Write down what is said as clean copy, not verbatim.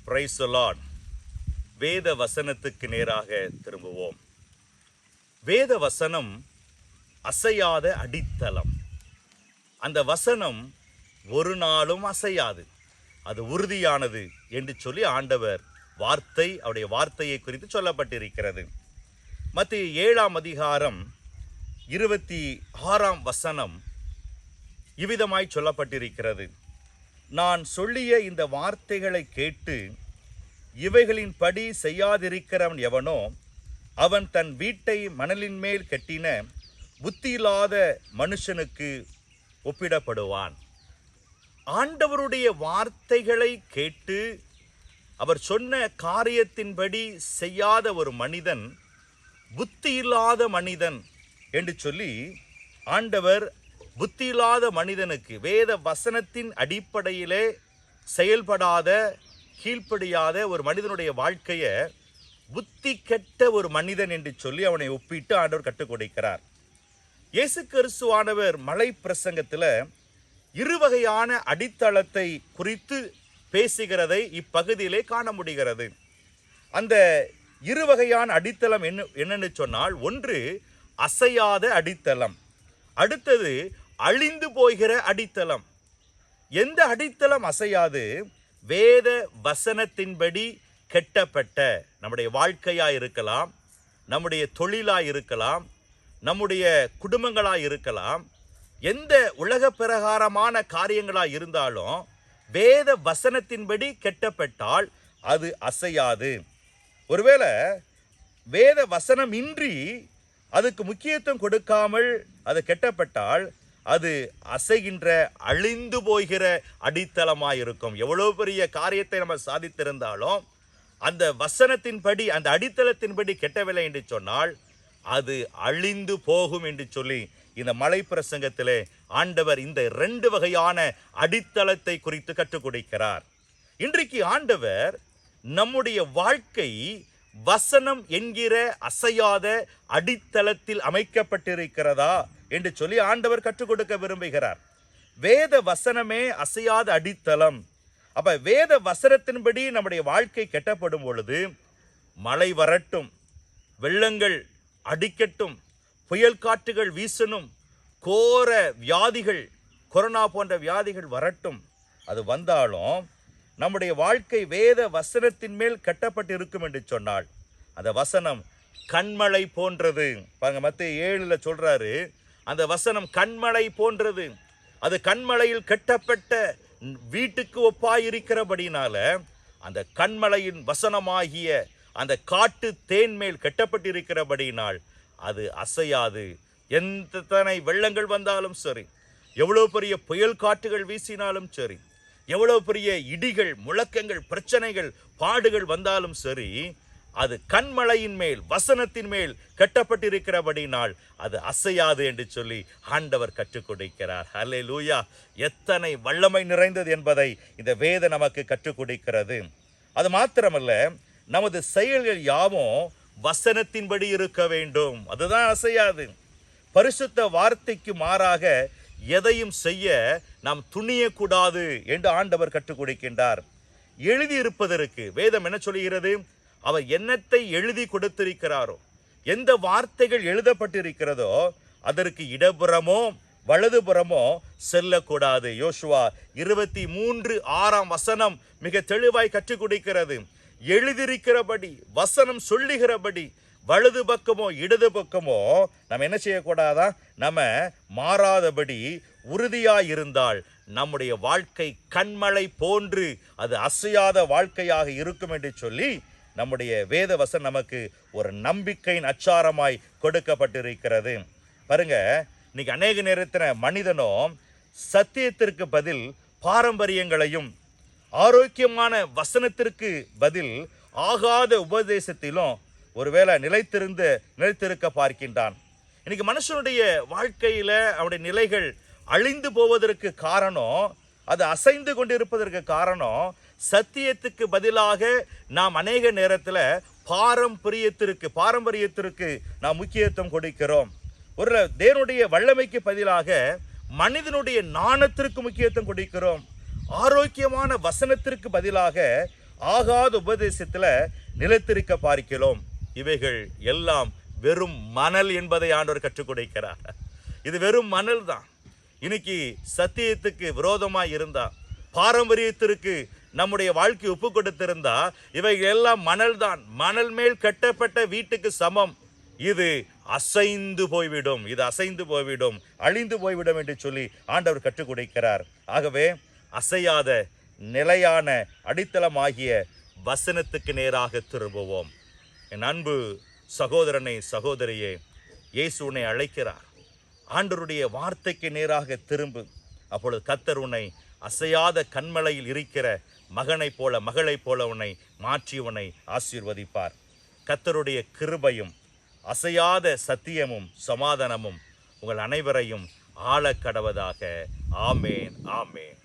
Praise the Lord. வேத வசனத்துக்கு நேராக திரும்புவோம். வேத வசனம் அசையாத அடித்தளம். அந்த வசனம் ஒரு நாளும் அசையாது, அது உறுதியானது என்று சொல்லி ஆண்டவர் அவருடைய வார்த்தையை குறித்து சொல்லப்பட்டிருக்கிறது. மத்தேயு 7ஆம் அதிகாரம் 26ஆம் வசனம் இவ்விதமாய் சொல்லப்பட்டிருக்கிறது. நான் சொல்லிய இந்த வார்த்தைகளை கேட்டு இவைகளின்படி செய்யாதிருக்கிறவன் எவனோ அவன் தன் வீட்டை மணலின் மேல் கட்டின புத்தியில்லாத மனுஷனுக்கு ஒப்பிடப்படுவான். ஆண்டவருடைய வார்த்தைகளை கேட்டு அவர் சொன்ன காரியத்தின்படி செய்யாத ஒரு மனிதன் புத்தியில்லாத மனிதன் என்று சொல்லி ஆண்டவர் புத்தியில்லாத மனிதனுக்கு, வேத வசனத்தின் அடிப்படையிலே செயல்படாத கீழ்ப்படியாத ஒரு மனிதனுடைய வாழ்க்கையை புத்தி கெட்ட ஒரு மனிதன் என்று சொல்லி அவனை ஒப்பிட்டு ஆண்டவர் கற்றுக் கொடுக்கிறார். இயேசு கிறிஸ்துவானவர் மலை பிரசங்கத்தில் இருவகையான அடித்தளத்தை குறித்து பேசுகிறதை இப்பகுதியிலே காண முடிகிறது. அந்த இருவகையான அடித்தளம் என்னன்னு சொன்னால், ஒன்று அசையாத அடித்தளம், அடுத்தது அழிந்து போகிற அடித்தளம். எந்த அடித்தளம் அசையாது? வேத வசனத்தின்படி கட்டப்பட்ட நம்முடைய வாழ்க்கையாக இருக்கலாம், நம்முடைய தொழிலாக இருக்கலாம், நம்முடைய குடும்பங்களாக இருக்கலாம், எந்த உலக பிரகாரமான காரியங்களாக இருந்தாலும் வேத வசனத்தின்படி கட்டப்பட்டால் அது அசையாது. ஒருவேளை வேத வசனம் இன்றி அதுக்கு முக்கியத்துவம் கொடுக்காமல் அது கெட்டப்பட்டால் அது அசைகின்ற அழிந்து போகிற அடித்தளமாக இருக்கும். எவ்வளோ பெரிய காரியத்தை நம்ம சாதித்திருந்தாலும் அந்த வசனத்தின்படி, அந்த அடித்தளத்தின்படி கெட்டவில்லை என்று சொன்னால் அது அழிந்து போகும் என்று சொல்லி இந்த மலை பிரசங்கத்திலே ஆண்டவர் இந்த 2 வகையான அடித்தளத்தை குறித்து கற்றுக் கொடுக்கிறார். இன்றைக்கு ஆண்டவர் நம்முடைய வாழ்க்கை வசனம் என்கிற அசையாத அடித்தளத்தில் அமைக்கப்பட்டிருக்கிறதா என்று சொல்லி ஆண்டவர் கற்றுக் கொடுக்க விரும்புகிறார். வேத வசனமே அசையாத அடித்தளம். அப்ப வேத வசனத்தின்படி நம்முடைய வாழ்க்கை கெட்டப்படும் பொழுது மழை வரட்டும், வெள்ளங்கள் அடிக்கட்டும், புயல் காற்றுகள் வீசணும், கோர வியாதிகள், கொரோனா போன்ற வியாதிகள் வரட்டும், அது வந்தாலும் நம்முடைய வாழ்க்கை வேத வசனத்தின் மேல் கட்டப்பட்டு இருக்கும் என்று சொன்னால் அந்த வசனம் கண்மழை போன்றது. பாருங்க, மத்தேயு 7 சொல்றாரு, அந்த வசனம் கண்மழை போன்றது. அது கண்மழையில் கட்டப்பட்ட வீட்டுக்கு ஒப்பாயிருக்கிறபடினால அந்த கண்மழையின் வசனமாகிய அந்த காட்டு தேன் மேல் கட்டப்பட்டிருக்கிறபடினால் அது அசையாது. எத்தனை வெள்ளங்கள் வந்தாலும் சரி, எவ்வளோ பெரிய புயல் காற்றுகள் வீசினாலும் சரி, எவ்வளோ பெரிய இடிகள், முழக்கங்கள், பிரச்சனைகள், பாடுகள் வந்தாலும் சரி, அது கண்மழையின் மேல், வசனத்தின் மேல் கட்டப்பட்டிருக்கிறபடினால் அது அசையாது என்று சொல்லி ஆண்டவர் கற்றுக் கொடுக்கிறார். ஹல்லேலூயா! எத்தனை வல்லமை நிறைந்தது என்பதை இந்த வேதம் நமக்கு கற்றுக் கொடுக்கிறது. அது மாத்திரமல்ல, நமது செயல்கள் யாவும் வசனத்தின்படி இருக்க வேண்டும், அதுதான் அசையாது. பரிசுத்த வார்த்தைக்கு மாறாக எதையும் செய்ய நாம் துணியக்கூடாது என்று ஆண்டவர் கற்றுக் கொடுக்கின்றார். எழுதியிருப்பதற்கு வேதம் என்ன சொல்கிறது? அவர் என்னத்தை எழுதி கொடுத்திருக்கிறாரோ, எந்த வார்த்தைகள் எழுதப்பட்டிருக்கிறதோ அதற்கு இடப்புறமோ வலதுபுறமோ செல்லக்கூடாது. யோசுவா 23:6 வசனம் மிக தெளிவாய் கற்றுக் கொடுக்கிறது. எழுதியிருக்கிறபடி, வசனம் சொல்லுகிறபடி வலது பக்கமோ இடது பக்கமோ நம்ம என்ன செய்யக்கூடாதா? நம்ம மாறாதபடி உறுதியாயிருந்தால் நம்முடைய வாழ்க்கை கண்மழை போன்று அது அசையாத வாழ்க்கையாக இருக்கும் என்று சொல்லி நம்முடைய வேத வசனம் நமக்கு ஒரு நம்பிக்கையின் அச்சாரமாய் கொடுக்கப்பட்டிருக்கிறது. பாருங்க, இன்னைக்கு அநேக நேரத்தில் மனிதனும் சத்தியத்திற்கு பதில் பாரம்பரியங்களையும் ஆரோக்கியமான வசனத்திற்கு பதில் ஆகாத உபதேசத்திலும் ஒருவேளை நிலைத்திருக்க பார்க்கின்றான். இன்னைக்கு மனுஷனுடைய வாழ்க்கையில அவனுடைய நிலைகள் அழிந்து போவதற்கு காரணம், அது அசைந்து கொண்டிருப்பதற்கு காரணம், சத்தியத்துக்கு பதிலாக நாம் அநேக நேரத்தில் பாரம்பரியத்திற்கு நாம் முக்கியத்துவம் கொடுக்கிறோம். ஒரு தேவனுடைய வல்லமைக்கு பதிலாக மனிதனுடைய நாணத்திற்கு முக்கியத்துவம் கொடுக்கிறோம். ஆரோக்கியமான வசனத்திற்கு பதிலாக ஆகாத உபதேசத்துல நிலைத்திருக்க பார்க்கிறோம். இவைகள் எல்லாம் வெறும் மணல் என்பதை ஆண்டவர் கற்றுக் கொடுக்கிறார். இது வெறும் மணல் தான். இன்னைக்கு சத்தியத்துக்கு விரோதமாய் இருந்தா, பாரம்பரியத்திற்கு நம்முடைய வாழ்க்கை ஒப்பு கொடுத்திருந்தா, இவைகள் எல்லாம் மணல் தான். மணல் மேல் கட்டப்பட்ட வீட்டுக்கு சமம். இது அசைந்து போய்விடும், இது அசைந்து போய்விடும், அழிந்து போய்விடும் என்று சொல்லி ஆண்டவர் கற்றுக் கொடுக்கிறார். ஆகவே அசையாத நிலையான அடித்தளமாகிய வசனத்துக்கு நேராக திரும்புவோம். என் அன்பு சகோதரனை, சகோதரியே, இயேசு உன்னை அழைக்கிறார். ஆண்டவருடைய வார்த்தைக்கு நேராக திரும்பு. அப்பொழுது கர்த்தர் உன்னை அசையாத கண்மலையில் இருக்கிற மகனைப் போல, மகளைப் போல உன்னை மாற்றி உன்னை ஆசீர்வதிப்பார். கர்த்தருடைய கிருபையும் அசையாத சத்தியமும் சமாதானமும் உங்கள் அனைவரையும் ஆளக்கடவதாக. ஆமேன், ஆமேன்.